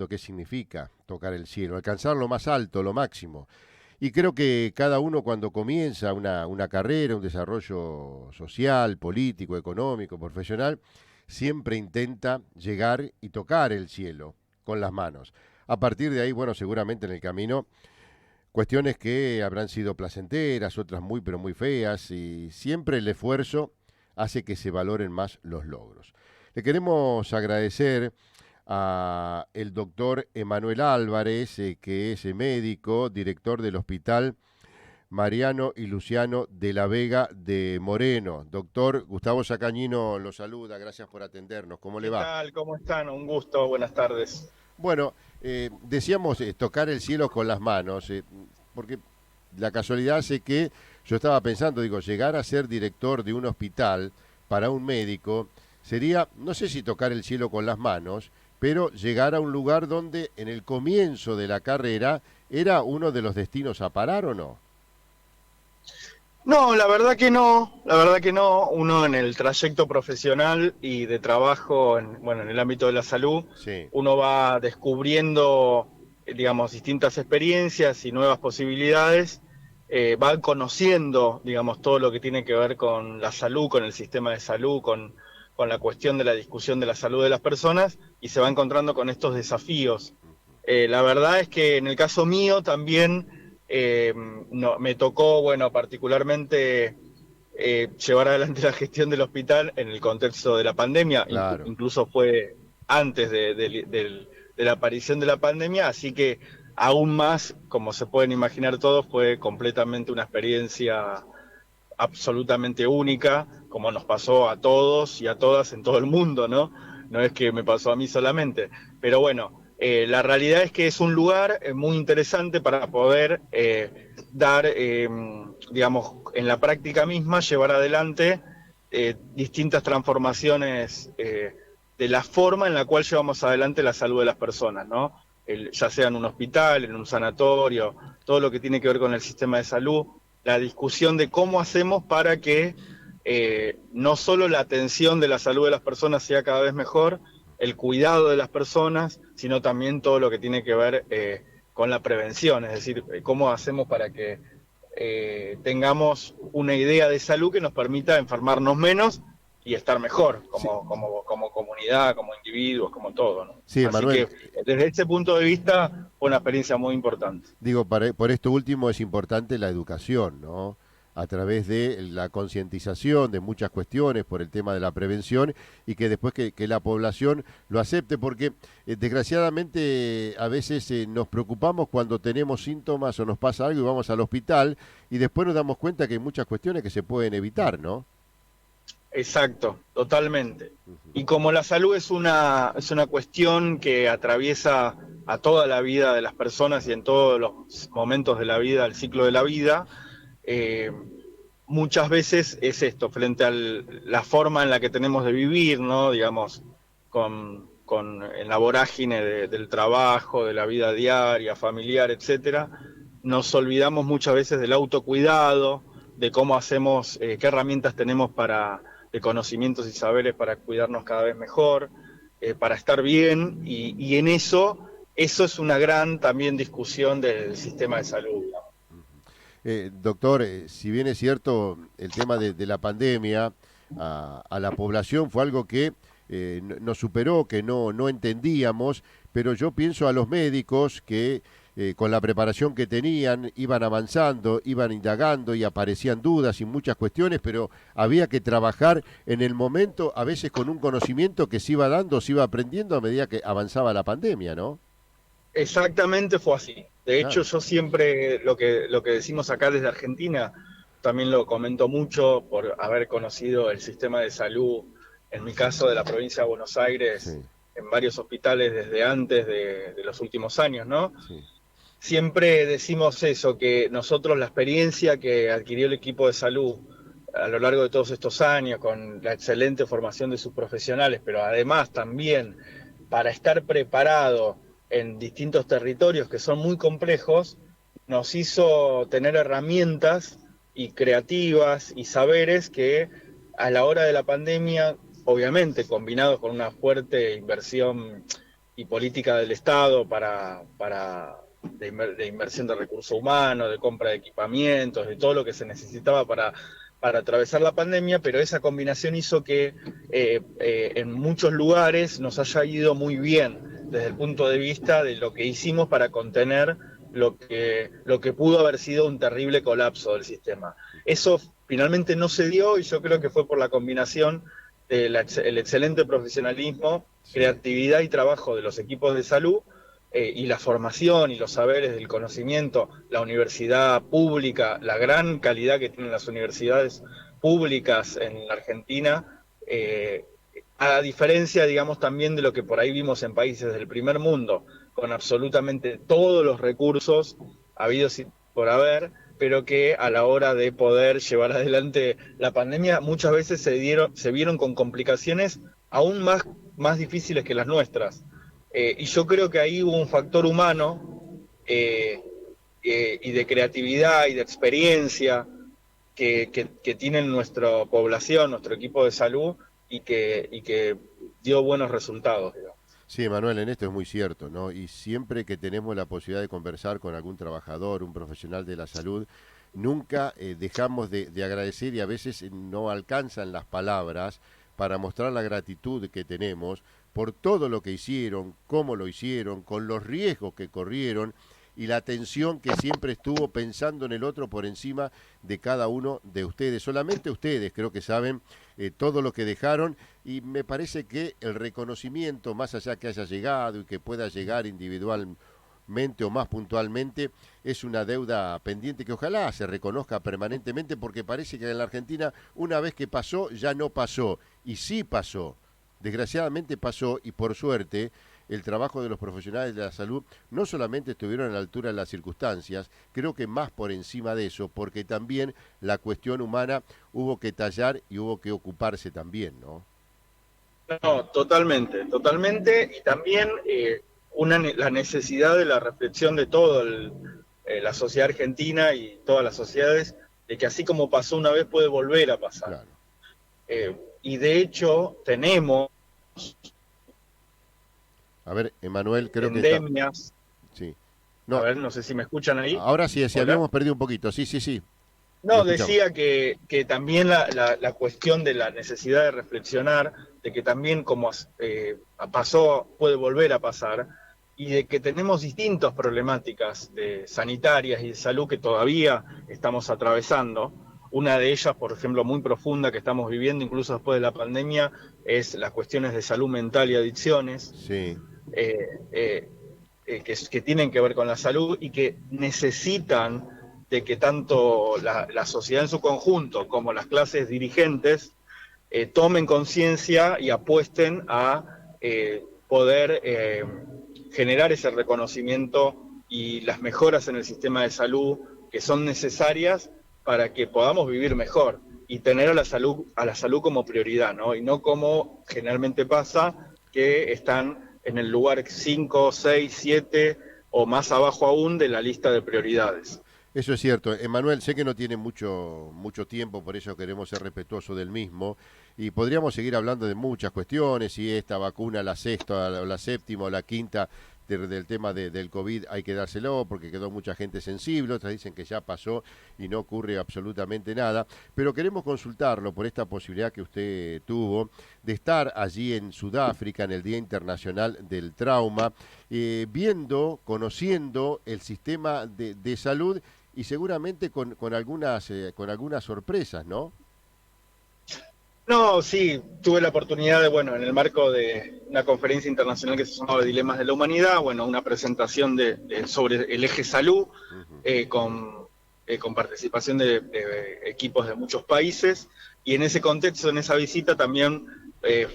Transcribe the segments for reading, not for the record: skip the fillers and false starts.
lo que significa tocar el cielo, alcanzar lo más alto, lo máximo. Y creo que cada uno cuando comienza una carrera, un desarrollo social, político, económico, profesional, siempre intenta llegar y tocar el cielo con las manos. A partir de ahí, bueno, seguramente en el camino, cuestiones que habrán sido placenteras, otras muy pero muy feas, y siempre el esfuerzo hace que se valoren más los logros. Le queremos agradecer a el doctor Emanuel Álvarez, que es médico, director del Hospital Mariano y Luciano de la Vega de Moreno. Doctor Gustavo Sacañino lo saluda, gracias por atendernos. ¿Cómo le ¿Qué va? tal? ¿Cómo están? Un gusto, buenas tardes. Bueno, decíamos tocar el cielo con las manos, porque la casualidad hace que yo estaba pensando, digo, llegar a ser director de un hospital para un médico sería, no sé si tocar el cielo con las manos, pero llegar a un lugar donde en el comienzo de la carrera era uno de los destinos a parar o no. No, la verdad que no, la verdad que no. Uno en el trayecto profesional y de trabajo, bueno, en el ámbito de la salud, Sí. uno va descubriendo, digamos, distintas experiencias y nuevas posibilidades, va conociendo, digamos, todo lo que tiene que ver con la salud, con el sistema de salud, con la cuestión de la discusión de la salud de las personas y se va encontrando con estos desafíos. La verdad es que en el caso mío también no, me tocó, bueno, particularmente llevar adelante la gestión del hospital en el contexto de la pandemia, Claro. incluso fue antes de la aparición de la pandemia, así que aún más, como se pueden imaginar todos, fue completamente una experiencia absolutamente única, como nos pasó a todos y a todas en todo el mundo, ¿no? No es que me pasó a mí solamente, pero bueno, la realidad es que es un lugar muy interesante para poder dar, digamos, en la práctica misma, llevar adelante distintas transformaciones de la forma en la cual llevamos adelante la salud de las personas, ¿no? Ya sea en un hospital, en un sanatorio, todo lo que tiene que ver con el sistema de salud, la discusión de cómo hacemos para que no solo la atención de la salud de las personas sea cada vez mejor, el cuidado de las personas, sino también todo lo que tiene que ver con la prevención, es decir, cómo hacemos para que tengamos una idea de salud que nos permita enfermarnos menos y estar mejor Sí, como comunidad, como individuos, como todo, ¿no? sí, Así que Emanuel, desde ese punto de vista fue una experiencia muy importante. digo, por esto último es importante la educación, ¿no? A través de la concientización de muchas cuestiones por el tema de la prevención y que después que la población lo acepte, porque desgraciadamente a veces nos preocupamos cuando tenemos síntomas o nos pasa algo y vamos al hospital y después nos damos cuenta que hay muchas cuestiones que se pueden evitar, ¿no? Exacto, totalmente. Ujú. Y como la salud es una cuestión que atraviesa a toda la vida de las personas y en todos los momentos de la vida, el ciclo de la vida, eh, muchas veces es esto, frente a la forma en la que tenemos de vivir, ¿no? Digamos, en la vorágine del trabajo, de la vida diaria, familiar, etcétera, nos olvidamos muchas veces del autocuidado, de cómo hacemos, qué herramientas tenemos de conocimientos y saberes para cuidarnos cada vez mejor, para estar bien, y en eso es una gran también discusión del sistema de salud. Doctor, si bien es cierto el tema de la pandemia a la población fue algo que nos superó, que no entendíamos, pero yo pienso a los médicos que con la preparación que tenían iban avanzando, iban indagando y aparecían dudas y muchas cuestiones, pero había que trabajar en el momento, a veces con un conocimiento que se iba dando, se iba aprendiendo a medida que avanzaba la pandemia, ¿no? Exactamente fue así. De hecho, Claro, yo siempre lo que decimos acá desde Argentina, también lo comento mucho por haber conocido el sistema de salud, en mi caso de la provincia de Buenos Aires, sí, en varios hospitales desde antes de los últimos años, ¿no? sí. Siempre decimos eso, que nosotros la experiencia que adquirió el equipo de salud a lo largo de todos estos años, con la excelente formación de sus profesionales, pero además también para estar preparado en distintos territorios que son muy complejos, nos hizo tener herramientas y creativas y saberes que a la hora de la pandemia, obviamente combinados con una fuerte inversión y política del Estado de inversión de recursos humanos, de compra de equipamientos, de todo lo que se necesitaba para atravesar la pandemia, pero esa combinación hizo que en muchos lugares nos haya ido muy bien desde el punto de vista de lo que hicimos para contener lo que pudo haber sido un terrible colapso del sistema. Eso finalmente no se dio y yo creo que fue por la combinación del excelente profesionalismo, creatividad y trabajo de los equipos de salud, y la formación y los saberes del conocimiento, la universidad pública, la gran calidad que tienen las universidades públicas en la Argentina, a diferencia, digamos, también de lo que por ahí vimos en países del primer mundo, con absolutamente todos los recursos habidos y por haber, pero que a la hora de poder llevar adelante la pandemia muchas veces se vieron con complicaciones aún más difíciles que las nuestras. Y yo creo que ahí hubo un factor humano y de creatividad y de experiencia que tiene nuestra población, nuestro equipo de salud, y que dio buenos resultados, digamos. Sí, Manuel, en esto es muy cierto, ¿no? Y siempre que tenemos la posibilidad de conversar con algún trabajador, un profesional de la salud, nunca dejamos de agradecer y a veces no alcanzan las palabras para mostrar la gratitud que tenemos por todo lo que hicieron, cómo lo hicieron, con los riesgos que corrieron y la atención que siempre estuvo pensando en el otro por encima de cada uno de ustedes. Solamente ustedes creo que saben todo lo que dejaron y me parece que el reconocimiento, más allá que haya llegado y que pueda llegar individualmente o más puntualmente, es una deuda pendiente que ojalá se reconozca permanentemente porque parece que en la Argentina una vez que pasó ya no pasó y sí pasó. Desgraciadamente pasó y por suerte el trabajo de los profesionales de la salud no solamente estuvieron a la altura de las circunstancias, creo que más por encima de eso, porque también la cuestión humana hubo que tallar y hubo que ocuparse también, ¿no? No, totalmente, totalmente, y también la necesidad de la reflexión de toda la sociedad argentina y todas las sociedades, de que así como pasó una vez puede volver a pasar. Claro. Y de hecho tenemos A ver, Emanuel, creo endemias. que está... Sí. No, a ver, no sé si me escuchan ahí. Ahora sí, ¿Hola? Habíamos perdido un poquito. Sí, sí, sí. No, decía que también la cuestión de la necesidad de reflexionar, de que también como pasó, puede volver a pasar, y de que tenemos distintas problemáticas sanitarias y de salud que todavía estamos atravesando. Una de ellas, por ejemplo, muy profunda que estamos viviendo, incluso después de la pandemia, es las cuestiones de salud mental y adicciones. Sí. Que tienen que ver con la salud y que necesitan de que tanto la sociedad en su conjunto como las clases dirigentes tomen conciencia y apuesten a poder generar ese reconocimiento y las mejoras en el sistema de salud que son necesarias para que podamos vivir mejor y tener a la salud como prioridad, ¿no? Y no como generalmente pasa, que están en el lugar 5, 6, 7 o más abajo aún de la lista de prioridades. Eso es cierto. Emanuel, sé que no tiene mucho tiempo, por eso queremos ser respetuosos del mismo. Y podríamos seguir hablando de muchas cuestiones, si esta vacuna, la sexta, la séptima o la quinta del tema del COVID hay que dárselo porque quedó mucha gente sensible, otras dicen que ya pasó y no ocurre absolutamente nada, pero queremos consultarlo por esta posibilidad que usted tuvo de estar allí en Sudáfrica en el Día Internacional del Trauma, viendo, conociendo el sistema de salud y seguramente con algunas sorpresas, ¿no? No, sí, tuve la oportunidad de, en el marco de una conferencia internacional que se llamaba Dilemas de la Humanidad, una presentación sobre el eje salud, con participación de equipos de muchos países, y en ese contexto, en esa visita, también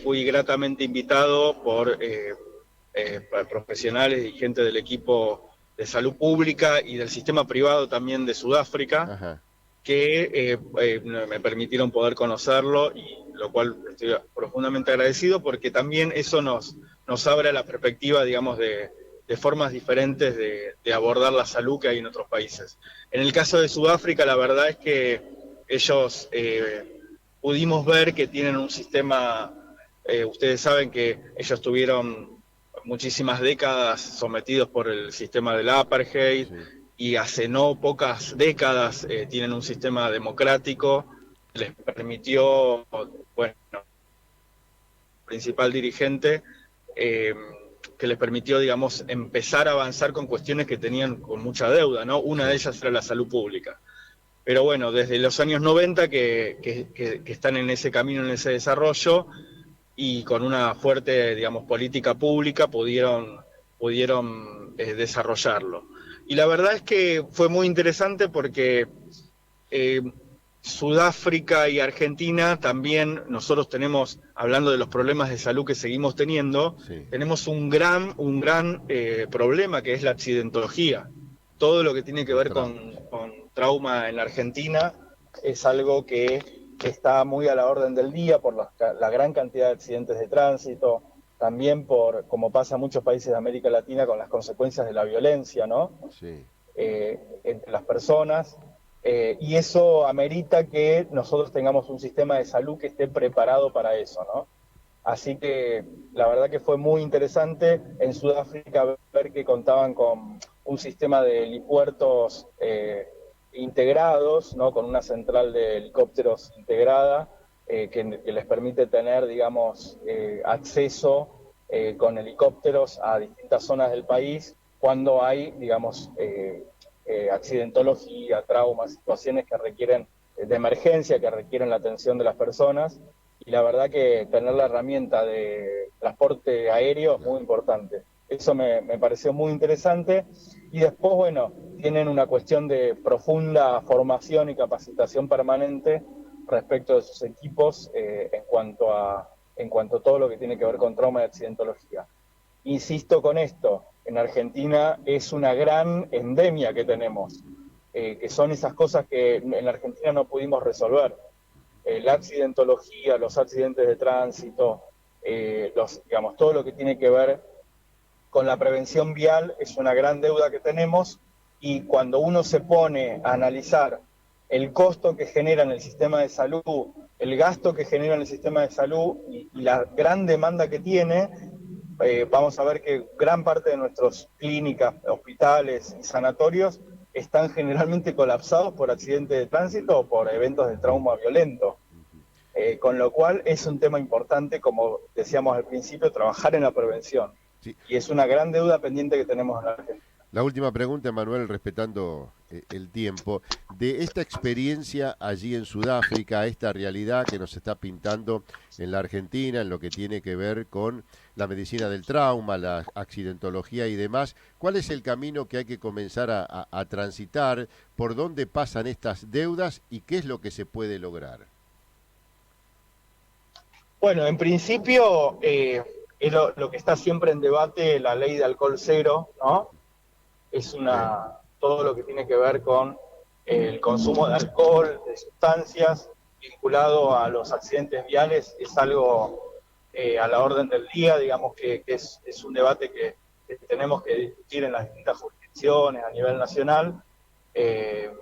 fui gratamente invitado por profesionales y gente del equipo de salud pública y del sistema privado también de Sudáfrica. Ajá. Que me permitieron poder conocerlo, y lo cual estoy profundamente agradecido porque también eso nos abre la perspectiva, digamos, de formas diferentes de abordar la salud que hay en otros países. En el caso de Sudáfrica, la verdad es que ellos pudimos ver que tienen un sistema, ustedes saben que ellos tuvieron muchísimas décadas sometidos por el sistema del apartheid, Sí, y hace no pocas décadas tienen un sistema democrático que les permitió, bueno, principal dirigente, eh, que les permitió, digamos, empezar a avanzar con cuestiones que tenían con mucha deuda, ¿no? Una de sí, ellas era la salud pública. Pero bueno, desde los años 90 que están en ese camino, en ese desarrollo, y con una fuerte, digamos, política pública pudieron desarrollarlo. Y la verdad es que fue muy interesante porque eh, Sudáfrica y Argentina también, nosotros tenemos, hablando de los problemas de salud que seguimos teniendo, sí, tenemos un gran problema, que es la accidentología. Todo lo que tiene que los ver traumas. con trauma en la Argentina es algo que está muy a la orden del día por la gran cantidad de accidentes de tránsito, también por, como pasa en muchos países de América Latina, con las consecuencias de la violencia, ¿no? Sí, Entre las personas, y eso amerita que nosotros tengamos un sistema de salud que esté preparado para eso, ¿no? Así que la verdad que fue muy interesante en Sudáfrica ver que contaban con un sistema de helipuertos integrados, ¿no? Con una central de helicópteros integrada, que les permite tener, digamos, acceso con helicópteros a distintas zonas del país cuando hay, digamos, accidentología, traumas, situaciones que requieren de emergencia, que requieren la atención de las personas. Y la verdad que tener la herramienta de transporte aéreo es muy claro. importante. Eso me pareció muy interesante. Y después, bueno, tienen una cuestión de profunda formación y capacitación permanente respecto de sus equipos en cuanto a todo lo que tiene que ver con trauma y accidentología. Insisto con esto, en Argentina es una gran endemia que tenemos, que son esas cosas que en la Argentina no pudimos resolver. La accidentología, los accidentes de tránsito, digamos, todo lo que tiene que ver con la prevención vial es una gran deuda que tenemos, y cuando uno se pone a analizar el costo que genera en el sistema de salud, el gasto que genera en el sistema de salud y la gran demanda que tiene, vamos a ver que gran parte de nuestras clínicas, hospitales y sanatorios están generalmente colapsados por accidentes de tránsito o por eventos de trauma violento. Ujú. Con lo cual es un tema importante, como decíamos al principio, trabajar en la prevención. Sí. Y es una gran deuda pendiente que tenemos en la Argentina. La última pregunta, Manuel, respetando el tiempo, de esta experiencia allí en Sudáfrica, esta realidad que nos está pintando en la Argentina, en lo que tiene que ver con la medicina del trauma, la accidentología y demás, ¿cuál es el camino que hay que comenzar a transitar? ¿Por dónde pasan estas deudas y qué es lo que se puede lograr? Bueno, en principio es lo que está siempre en debate, la ley de alcohol cero, ¿no? Es Sí, todo lo que tiene que ver con el consumo de alcohol, de sustancias, vinculado a los accidentes viales, es algo a la orden del día, digamos que es un debate que tenemos que discutir en las distintas jurisdicciones a nivel nacional, eh,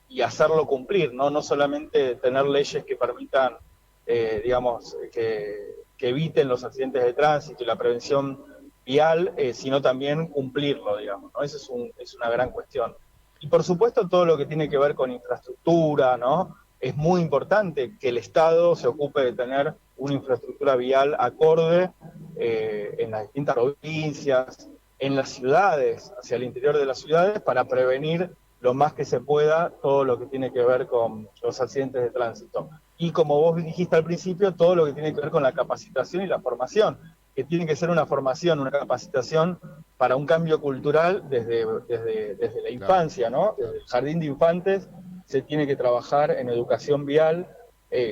y hacerlo cumplir, ¿no? No solamente tener leyes que permitan, digamos, que eviten los accidentes de tránsito y la prevención vial, sino también cumplirlo, digamos, ¿no? Esa es una gran cuestión. Y por supuesto todo lo que tiene que ver con infraestructura, ¿no? Es muy importante que el Estado se ocupe de tener una infraestructura vial acorde en las distintas provincias, en las ciudades, hacia el interior de las ciudades, para prevenir lo más que se pueda todo lo que tiene que ver con los accidentes de tránsito. Y como vos dijiste al principio, todo lo que tiene que ver con la capacitación y la formación, que tiene que ser una formación, una capacitación para un cambio cultural desde la claro, infancia, ¿no? Desde claro. el jardín de infantes se tiene que trabajar en educación vial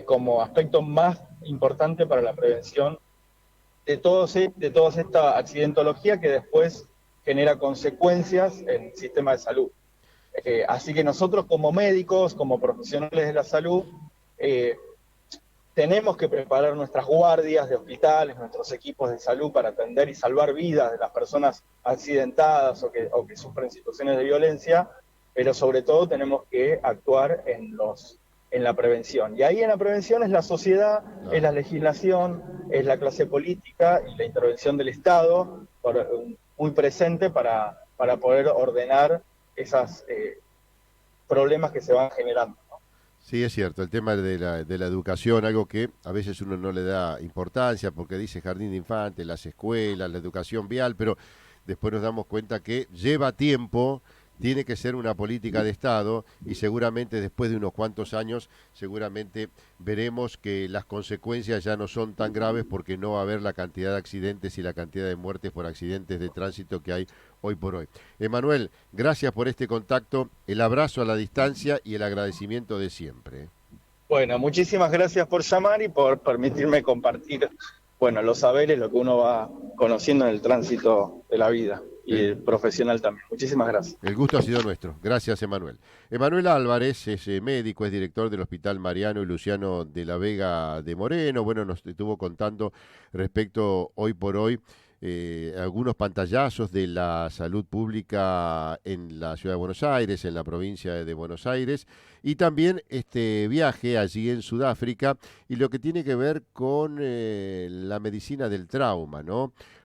como aspecto más importante para la prevención de toda esta accidentología que después genera consecuencias en el sistema de salud. Así que nosotros como médicos, como profesionales de la salud, eh, tenemos que preparar nuestras guardias de hospitales, nuestros equipos de salud para atender y salvar vidas de las personas accidentadas o que sufren situaciones de violencia, pero sobre todo tenemos que actuar en la prevención. Y ahí en la prevención es la sociedad, es Claro. la legislación, es la clase política y la intervención del Estado muy presente para poder ordenar esos problemas que se van generando. Sí, es cierto, el tema de la educación, algo que a veces uno no le da importancia porque dice jardín de infantes, las escuelas, la educación vial, pero después nos damos cuenta que lleva tiempo, tiene que ser una política de Estado y seguramente después de unos cuantos años, seguramente veremos que las consecuencias ya no son tan graves porque no va a haber la cantidad de accidentes y la cantidad de muertes por accidentes de tránsito que hay hoy por hoy. Emanuel, gracias por este contacto, el abrazo a la distancia y el agradecimiento de siempre. Bueno, muchísimas gracias por llamar y por permitirme compartir, bueno, los saberes, lo que uno va conociendo en el tránsito de la vida y El, el profesional también. Muchísimas gracias. el gusto ha sido nuestro. Gracias, Emanuel. Emanuel Álvarez es médico, es director del Hospital Mariano y Luciano de la Vega de Moreno. Bueno, nos estuvo contando respecto hoy por hoy algunos pantallazos de la salud pública en la ciudad de Buenos Aires, en la provincia de Buenos Aires, y también este viaje allí en Sudáfrica y lo que tiene que ver con la medicina del trauma, ¿no?